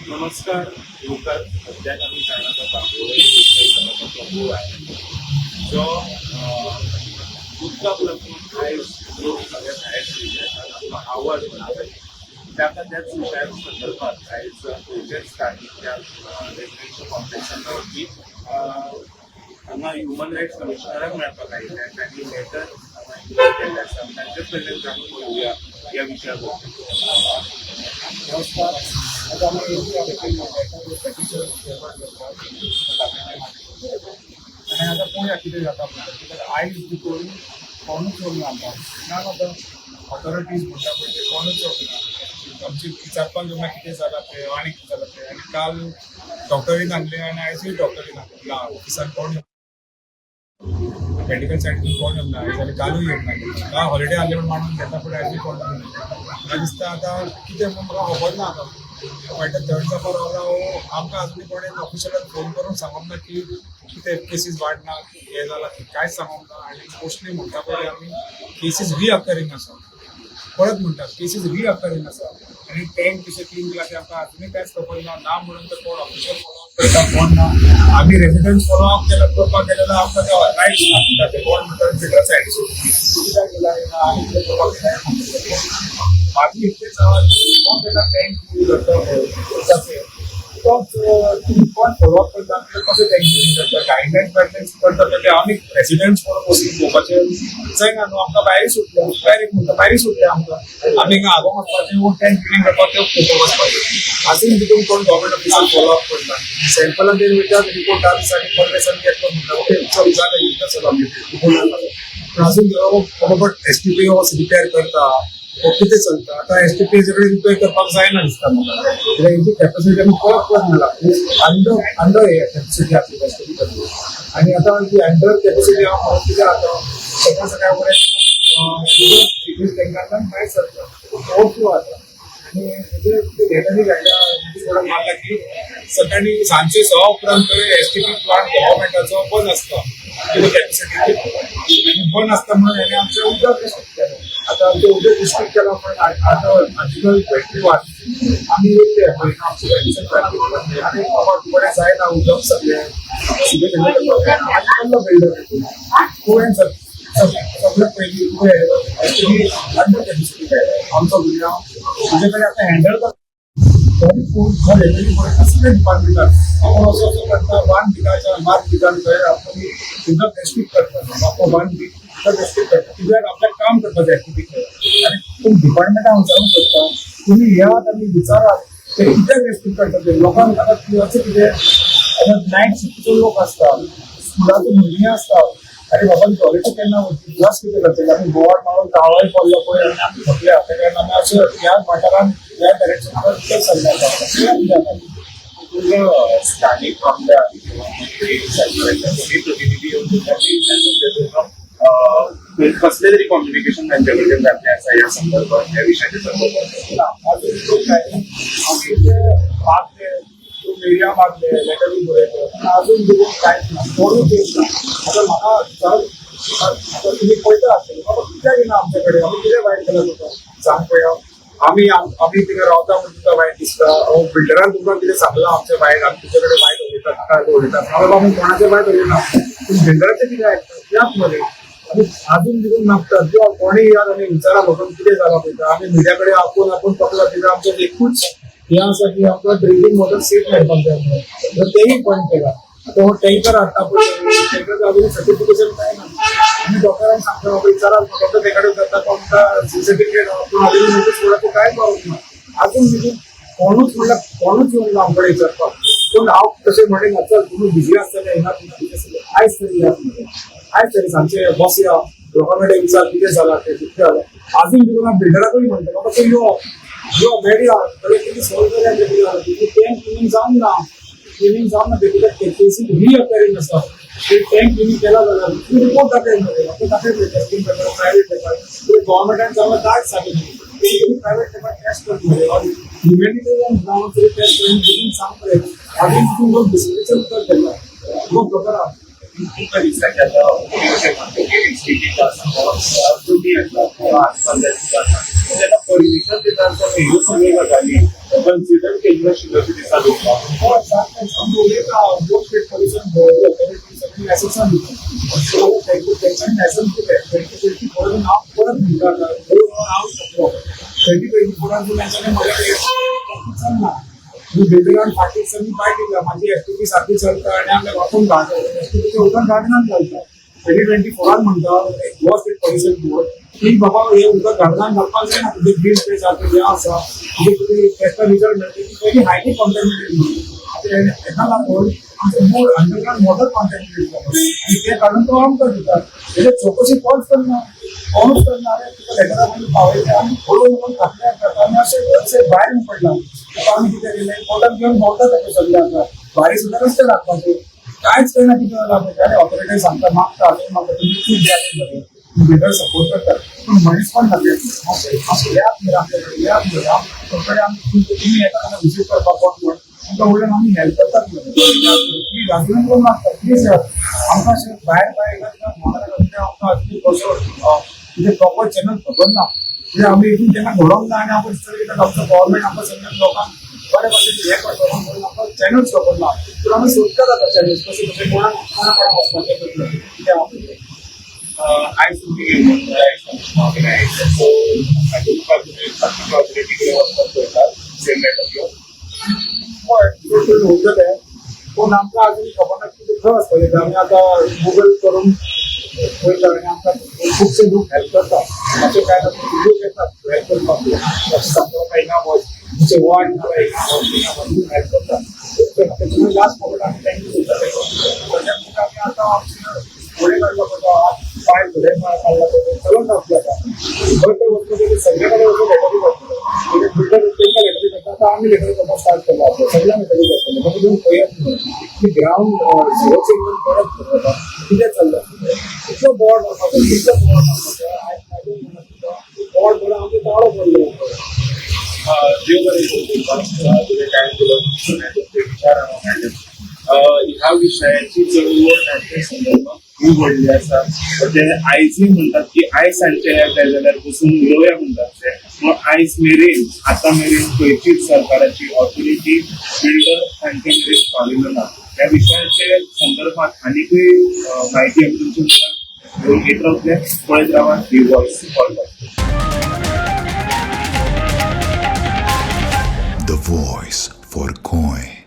नमस्कार युवकर. सध्या आम्ही जाण्याचा तांबोळी आहे जो उत्तम आयस लोक सगळ्यात आयस विषयाचा आवाज बनत आहे. त्याच विषयांसंदर्भात काहीच प्रोजेक्ट स्टार्टिंग त्या रेसिडेन्शियल कॉम्प्लेक्सांवरती हांगा ह्युमन रायट्स कमिशनराक मेळपाक आयिल्ले त्यांनी लेटर केल्लें आसा. तांचे कडल्यान जाणून घेवया ह्या विशयावर. नमस्कार. आता आम्ही आणि आता पळोवया कितें जाता म्हणटा आयज भितर कोणूच येवंक ना. नान आतां ऑथॉरिटीज म्हणटा पळय ते कोणूच येवंक ना. आमची विचारपाक जेन्ना कितें जालां तें आनी कितें जालां तें आनी काल डॉक्टरीन हाडलें आनी आयजूय डॉक्टरीन हाडला. ऑफिसान कोण मेडिकल सायडीन कोण येवंक ना. आयज आनी कालूय येवंक ना. काल हॉलिडे आहले म्हूण मानून घेता पूण आयजूय कोण येवंक ना. म्हाका दिसता आतां कितें म्हूण म्हाका खबर ना. आतां फायटर थर्ड जावपाक रावला वो आमकां आजुनी कोणें ऑफिशलाक फोन करून सांगूंक ना की कितें केसीस वाडना हें जालां कांयच सांगूंक ना. आनी मोस्टली म्हणटा पळय आमी केसीस रिअकरिंग आसा. परत म्हणटा केसीस रिअकरिंग आसा आनी टँक कशें क्लीन केला तें आमकां आजुनी कांयच खबर ना म्हणून तर कोण ऑफिशल फॉलो अप करता कोण ना. आमी रेजिडेंट्स फॉलो अप करपाक गेले जाल्यार आमकां ते रायट्स ना. ते कोण म्हणटा फिल्टर सायडीसून कित्याक गेला आनी कितें करपाक गेला बाकी इतकेच कोण तेका टँक क्लीन करता तोच तुम्ही कोण फॉलो अप करता कशें टँक क्लीन करता गायडलायन्स करता ते आमी रेजिडेंट्स म्हणून वचून पळोवपाचें जायना न्हू. आमकां भायर सुटल्या डायरेक्ट म्हणटा भायर सुटल्या आमकां आमी हिंगा आगो वचपाचें टँक क्लीन करपाक ते फोटो वचपाचें आजून तितून कोण गव्हर्मेंट ऑफिसान फॉलो अप करता. सॅम्पलान ते वयतात रिपोर्ट घालता आनी परदेशांनी येतलो म्हणटा ओके चल जालें म्हणटा चल आमी पूण आजून बरोबर एसटीपी रिपेअर करता कितें चलता. आतां एसटीपी सगळें रिपेअर करपाक जायना दिसता म्हाका. कित्याक हेची कॅपॅसिटी आमी परत म्हणला अंडर कॅपॅसिटी आसली एसटीपी आनी आतां ती अंडर कॅपॅसिटी हांव कितें जाता सकाळ फुडें टँकांतल्यान भायर सरता ओवरफ्लो जाता आनी हेजेर घडला मारला की सकाळी सांजचे 6 उपरांत एसटीपी प्लांट गव्हर्मेंटाचो बंद आसता कितें कॅपॅसिटी बंद आसता म्हणून हेणे आमचें उदक रिस्ट्रिक्ट केलें. आतां आमचें उदक रिस्ट्रिक्ट केलां पण आतां आर्टिकल 21 आमी येयले पळय आमचे आनी बरें जायना उदक सगळें आनी बिल्डर तुवें सगळें पयलीं तुवें एक्चुली अंडर कॅपॅसिटी केलें आमचो भुरग्यां तुजे कडेन आतां हँडल करता कसले डिपार्टमेंटान आपण असो करता 1 बिगाच्या मार्क बिगान खंय आपण उदक रेस्ट्रिक्ट करता आपण 1 बीग उदक रेस्ट्रिक्ट करता कित्याक आपल्याक काम करपाचें एक्टिविटी आनी पूण डिपार्टमेंटान विचारूंक सोदता तुमी येयात आनी विचारात ते कित्याक रेस्ट्रिक्ट करता ते लोकांक आतां अशें कितें आतां नायट शिफ्टीचो लोक आसता स्कुलाचो भुरगीं आसता अरे बाबा कॉलेज केन्ना वचपी क्लास कितें करतले आमी बोर्ड मारून टावर पडलो पळय आनी आमी थकले त्या कारण आमी अशें ह्या वाठारान ह्या डायरेक्शनान ते सल्ल्या स्थानिक आमदार प्रतिनिधी येऊन कसले तरी कम्युनिकेशन त्यांच्या कडेन जाल्लें आसा ह्या संदर्भात ह्या विशयाच्या संदर्भात मीडिया मागले लेटरी बरयले अजून दिवून कांयच ना कोणूच येत ना. आतां म्हाका आतां तुमी पळयता आसतले बाबा कित्याक येना आमचे कडेन आमी कितें वायट केलां तुका सांग पळया. आमी थिंगा रावता म्हणून तुका वायट दिसता बिल्डरान तुमकां कितें सांगलां आमचें वायट आमी तुजे कडेन वायट उलयता नाका उलयता बाबा आमी कोणाचें वायट उलयना पूण बिल्डराचें कितें आयकता याद मरे आमी आजून दिवून नापतात किंवा कोणीय याद आमी विचारा म्हाका कितें जालां पळयता आमी मिडिया कडेन आपूण तकला कित्याक आमचें एकूच हें आसा की आमकां ड्रिंकींग वॉटर सेफ मेळपाक जाय म्हणून तर तेही पॉयंट केला. आतां हो टँकर हाडटा पळय टँकर अजून सर्टिफिकेशन जायना आमी डॉक्टरांक सांगता बाबा विचारात डॉक्टर ते कडेन करता तुमकां सर्टिफिकेट पूण अजून नोटीस पडला ते कांय पावूंक ना. आजून तितून कोणूच म्हणल्यार कोणूच येवंक ना आमचे कडेन विचारपाक. पूण हांव तशें म्हणिना चल तुमी बिजी आसतले हिंगा आयज तरी या आयज तरी सांजचे बसया गव्हर्मेंटाक विचार कितें जालां तें कितें जालां. आजून तितून बिल्डराकूय म्हणटा बाबा तूं यो मेळया कितें सॉल्व करूया टँक क्लिनींग जावंक ना देखीक केसीस रिअकरिंग आसा ते टँक क्लिनींग केला जाल्यार तुमी रिपोर्ट दाखय मरे आपण दाखय टेस्टिंग करता प्रायवेट लेवल गव्हर्मेंटान जाल्यार डायरेक्ट सांगितलें प्रायवेट लेवल टेस्ट करतले ह्युमॅनिटेरियन ग्राउंड तरी टेस्ट करून सांग पळय आजून तितून लोक डिस्क्रिप्शन करता लोक दोतोरा दिसता परमिशन दिता ह्यो सगळ्यो गजाली consider केंद्र शिवसेनेचा लोक वेगवेगळ्या पार्टीसांनी काय केलं माझी ऍक्टिव्हिटी सारखी चालतं आणि आम्ही वापरून ऍक्टिव्हिटी उदक गार्डनात घालतात 2024 म्हणतात गोवा स्टेट पॉल्युशन बोर्ड की बाबा हे उदक गार्डनात घालपाक जायना तुझे ग्रीन स्पेस आसा तुझे आसा तुझे तुझे टेस्टा रिजल्ट मेळटा ती पयली हायली कॉन्टॅमिनेटेड एका लागून आमचे मूळ अंडरग्राउंड वॉटर कॉन्टॅमिनेटेड जाता आणि ते काढून तो आमकां दितात तेजे चौकशी कोणच करना कोणूच करना रे तुका लेटरामध्ये पावयले आमी पळोवन पळोवन थाकल्या करता आनी अशें भायर पडला आता आम्ही कितें केलें कोर्टात घेवन भोंवतात ते सगळे आतां भारी सुद्दां रस्ते लागपाचे कांयच कळना कितें जालां पळय ऑपरेटर सांगता मागता म्हाका तुमी खूब जाय बरें बेटर सपोर्ट करतात पण मनीस पण लागले तुम्ही येता विजीट करपाक कोण म्हण तुमकां वयल्यान आमी हेल्प करतात राजून करून लागतात प्लीज आमकां अशें भायर भायर आमकां कितें प्रॉपर चॅनल खबर ना म्हणजे आमी हितून तेन्ना घडोवंक ना आनी आमकां दिसता की डॉक्टर गव्हर्मेंट आमकां सगळ्या लोकांक बरे भशेन हें करता म्हणून आमकां चॅनल्स खबर ना तर आमी सोदतात आतां चॅनल्स कशें कशें कोणाक वचपाचें कितें आमकां I should be able to organize. So I think opportunity same letter होतं आहे पण आमकां अजून खबर ना कितें खंय वचपाचें आमी आतां गुगल करून पळयता आनी आमकां खुबशे लोक हेल्प करतात अशें कांय ना लोक येतात हेल्प करपाक अशें सांगता कांय वॉच तुमचे वॉर्ड हेल्प करतात लास्ट मोमेंट आमी थँक्यू करता आमी आतां आमचे फुडें काडलो पडटा पांय फुडें काडला पडटा चलून आसता बट ते वचपाचें सगळे कडेन वचून लेटरी करतले फिल्टर तांकां लेटरी करता आतां आमी लेटरी करपाक स्टार्ट केला सगळ्यांक लेटरी करतले म्हणजे तुम्ही पळयात की ग्रावंड झिरो सिग्नल परत करता कितें चल्लां कितलो बोर्ड आसा कितलो बोर्ड आसा बोर्ड बरो आमचे ताळो पडलो देव बरें तुझे टायम दिलो विचार ह्या विशयाची चळवळ तांच्या संदर्भात खूब व्हडली आसा ते आयजूय म्हणटात की आयज सांजचे जाय जाल्यार बसून उलोवया म्हणटात ते पूण आयज मेरेन आतां मेरेन खंयचीच सरकाराची ऑथॉरिटी बिल्डर तांचे मेरेन पाविल्लो ना ह्या विशयाचे संदर्भात आनीकूय म्हायती आमी तुमच्या मुखार घेवन येत रावतले पळयत रावात the voice forward. The Voice for Coin.